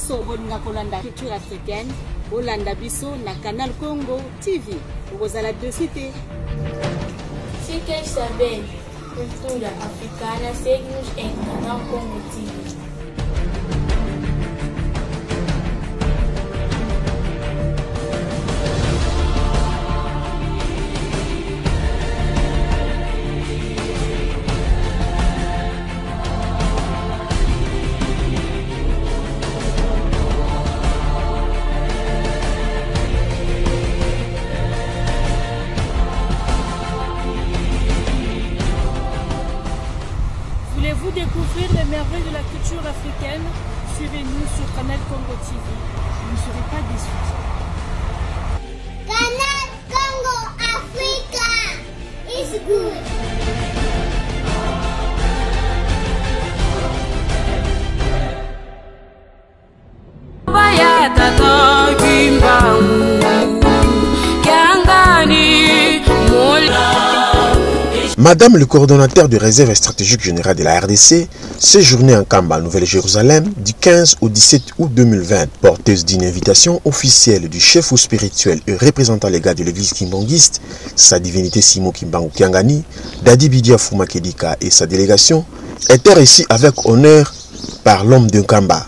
nyonso bolinga kolanda culture africaine olanda biso na Canal Congo TV okozala de cité. Se quer saber cultura africana, segue-nos em Canal Congo TV. Voulez-vous découvrir les merveilles de la culture africaine? Suivez-nous sur Canal Congo TV. Vous ne serez pas déçus. Canal Congo Africa is good. Madame le coordonnateur de réserve stratégique générale de la RDC, séjournée en Kamba, Nouvelle-Jérusalem, du 15 au 17 août 2020, porteuse d'une invitation officielle du chef ou spirituel et représentant légal de l'église kimbangiste, sa divinité Simo Kimbangu Kiangani, Dadi Bidia Fuma Kedika et sa délégation, était reçue avec honneur par l'homme de Kamba.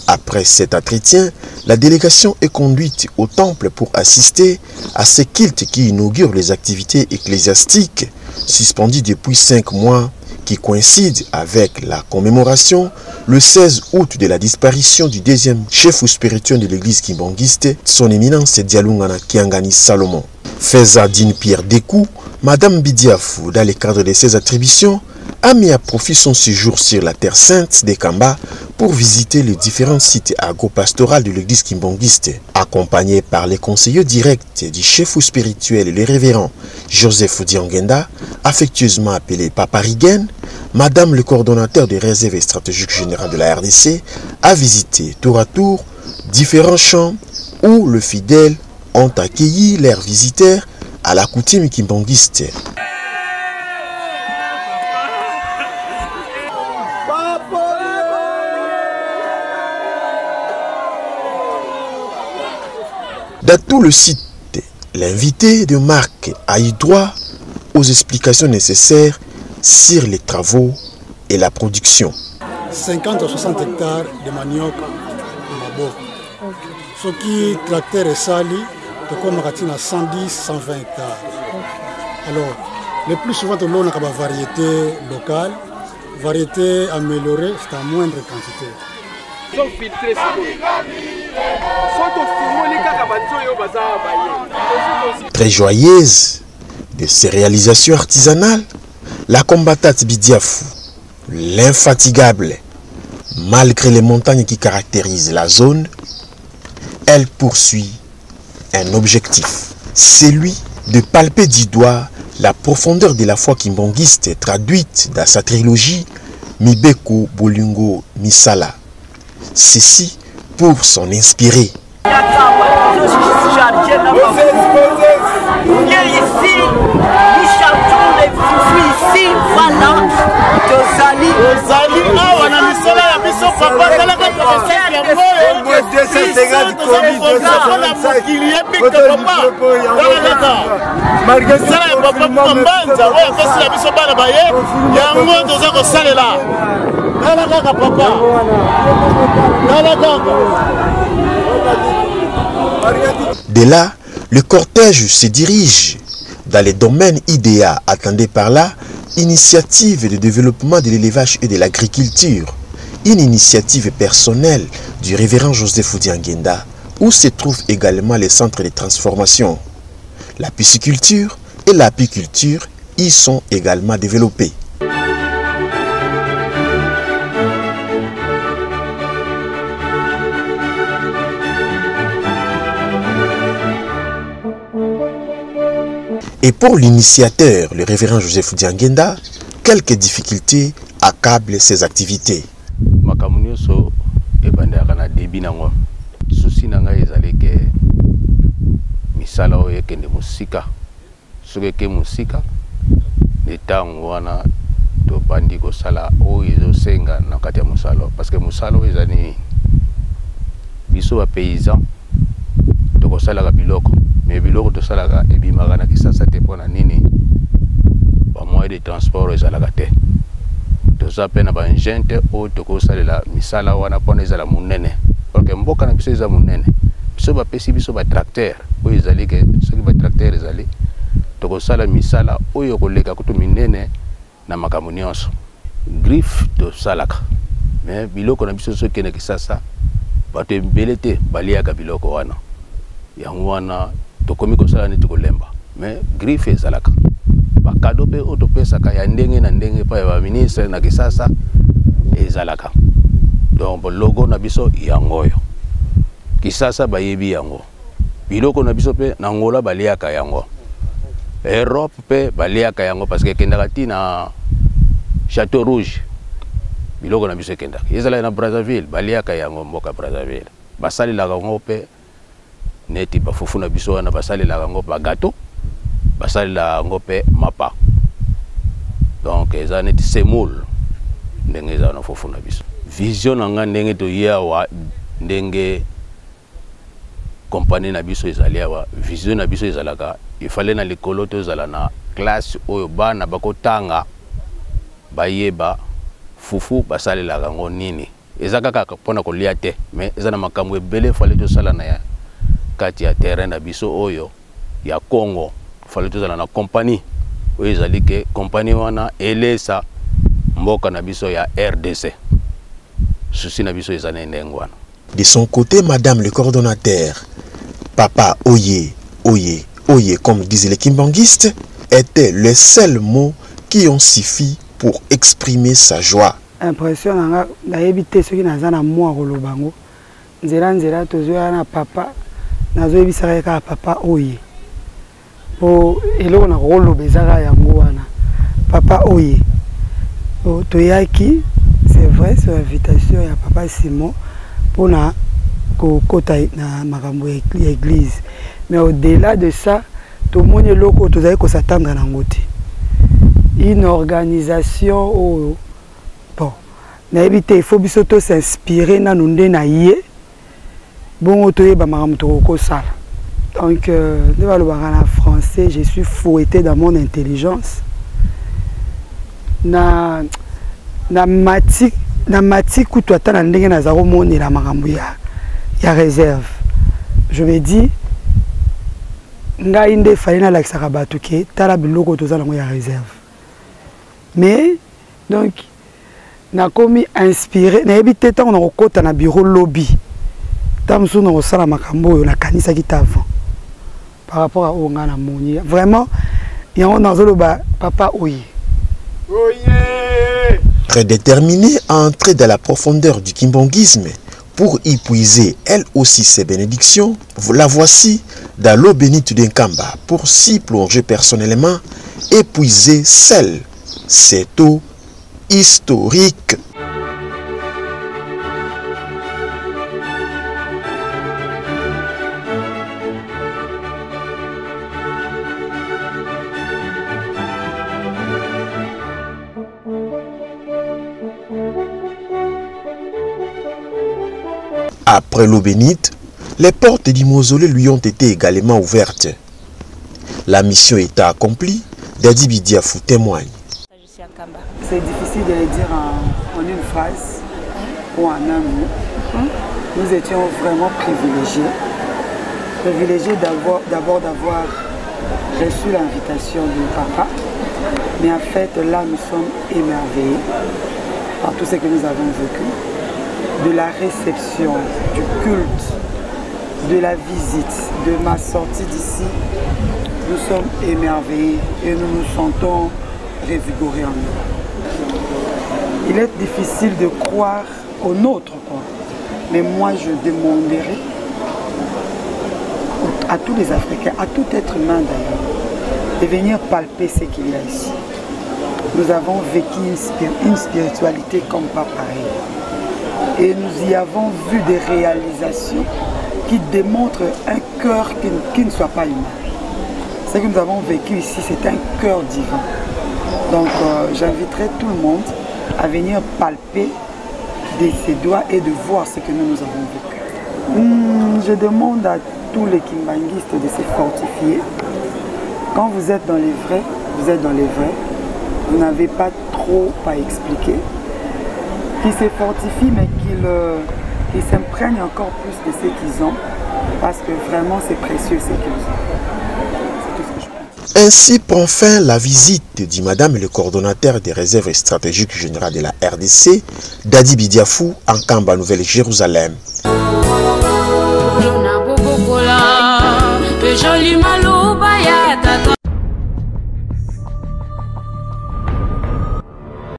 Après cet entretien, la délégation est conduite au temple pour assister à ce culte qui inaugure les activités ecclésiastiques suspendues depuis 5 mois qui coïncide avec la commémoration le 16 août de la disparition du deuxième chef ou spirituel de l'église kimbangiste, son éminence Dialungana Kiangani Salomon. Fezadine Pierre Dekou, Madame Bidiafou, dans le cadre de ses attributions, a mis à profit son séjour sur la terre sainte des Kamba pour visiter les différents sites agro-pastoraux de l'église kimbangiste. Accompagné par les conseillers directs du chef ou spirituel, le révérend Joseph Diangenda, affectueusement appelé Papa Rigen, Madame le coordonnateur des réserves stratégiques générales de la RDC a visité tour à tour différents champs où les fidèles ont accueilli leurs visiteurs à la coutume kimbangiste. Dans tout le site, l'invité de marque a eu droit aux explications nécessaires sur les travaux et la production. 50 à 60 hectares de manioc au Mabo. Ce qui tracteur et sali, comme à 110, 120 hectares. Alors, le plus souvent, on a une variété locale, variété améliorée, c'est en moindre quantité. Très joyeuse de ses réalisations artisanales, la combattante Bidiafou, l'infatigable, malgré les montagnes qui caractérisent la zone, elle poursuit un objectif, celui de palper du doigt la profondeur de la foi kimbangiste traduite dans sa trilogie Mibeko Bolingo Misala. Ceci pour s'en inspirer. De là, le cortège se dirige dans les domaines IDEA, attendez par là, initiative de développement de l'élevage et de l'agriculture, une initiative personnelle du révérend Joseph Diangenda, où se trouvent également les centres de transformation. La pisciculture et l'apiculture y sont également développés. Et pour l'initiateur, le révérend Joseph Diangenda, quelques difficultés accablent ses activités. Makamunioso ebandakana debi nango. Souci nanga ezali ke misala oyo ekende musika. Soki ke musika etango wana tobandi kosala oyo ezosenga na kati ya musala parce que musala oyo ezali biso ba paysan toko salaka biloko mais biloko to salaka ebimaka na Kisasa te pona nini ba moyen de transport ezalaka te toza pe na ba gente o toko salela misala wana pona ezala munene parce que mboka na biso eza munene biso ba pesi biso ba tracteur o ezali ke soki ba tracteur ezali toko sala misala oyo koleka kutu minene na makambo nyonso griffe to salaka mais biloko na biso soki na Kisasa bato ebele te baliaka biloko wana yango wana tokomi kosala neti kolemba mais griffe ezalaka bakado pe oyo topesaka ya ndenge na ndenge pa ya baministre na Kisasa ezalaka donc logo na biso yango oyo Kisasa bayebi yango biloko na biso pe na Angola baliaka yango Europe pe baliaka yango parce que kendaka ti na Château Rouge biloko na biso ekendaka ezala na Brazzaville baliaka yango mboka Brazzaville basalelaka yango pe neti bafufu na biso wana basalelaka yango bagato basalelaka yango pe mapa donc eza neti semoule ndenge eza na fufu na biso vision na nga ndenge toya wa ndenge compagnie na biso ezali awa vision na biso ezalaka ifale na likolo tozala na classe oyo bana bakotanga bayeba fufu basalelaka yango nini eza kaka mpona kolia te mais eza na makambo ebele fale tosala na ya kati ya terrain na biso oyo ya Congo fale tozala na compagnie oyo ezali ke compagnie wana elesa mboka na biso ya RDC susi na biso eza na ndenge wana. De son côté, Madame le coordonnateur, Papa Oye, Oye, Oye, comme disaient les kimbanguistes, était le seul mot qui ont suffi pour exprimer sa joie. Impression na ebité ceux qui naza na moi kolobango. Nzela tozoya na papa, nazo ebisaka ka papa Oye. Po eloko na kolobezaka yango wana. Papa Oye. Toyaki, c'est vrai, c'est l'invitation ya papa Simon pour na kota na makambo ya église. Mais au-delà de ça, tout le monde loko tozali ko s'attendre na ngoti. Une organisation où bon, il faut biso s'inspirer na nunde na yé. Bon otoyeba makambo toko sala. Donc de en français, je suis fouetté dans mon intelligence. Na mati kutu atana ndenge na zaro moni la makambo ya réserve. Je me dis nga inde falina la kisakabatu ke tala biloko tozala ngo ya réserve. Mais donc na komi inspiré na ebité tant on okota na bureau lobby. Tamsu na osala makambo yo na kanisa kitavant. Par rapport à onga na moni. Vraiment il y a on azoloba papa Oye. Oye. Très déterminée à entrer dans la profondeur du kimbongisme pour y puiser elle aussi ses bénédictions, la voici dans l'eau bénite d'Nkamba pour s'y plonger personnellement et puiser celle, cette eau historique. Après l'eau bénite, les portes du mausolée lui ont été également ouvertes. La mission étant accomplie, Dadi Bidiafou témoigne. C'est difficile de le dire en une phrase ou en un mot. Nous étions vraiment privilégiés. Privilégiés d'abord d'avoir reçu l'invitation du papa. Mais en fait, là, nous sommes émerveillés par tout ce que nous avons vécu. De la réception, du culte, de la visite, de ma sortie d'ici, nous sommes émerveillés et nous nous sentons revigorés en nous. Il est difficile de croire au nôtre, quoi. Mais moi je demanderai à tous les Africains, à tout être humain d'ailleurs, de venir palper ce qu'il y a ici. Nous avons vécu une spiritualité comme pas pareil. Et nous y avons vu des réalisations qui démontrent un cœur qui ne soit pas humain. Ce que nous avons vécu ici, c'est un cœur divin. Donc j'inviterai tout le monde à venir palper de ses doigts et de voir ce que nous avons vécu. Je demande à tous les kimbanguistes de se fortifier. Quand vous êtes dans les vrais, vous êtes dans les vrais. Vous n'avez pas trop à expliquer. Qu'ils se fortifient, mais qu'ils s'imprègnent encore plus de ce qu'ils ont. Parce que vraiment, c'est précieux ce qu'ils ont. C'est tout ce que je pense. Ainsi prend fin la visite, dit Madame le coordonnateur des réserves stratégiques générales de la RDC, Dadi Bidiafou, en Kamba, Nouvelle-Jérusalem. Joli maloba ya tata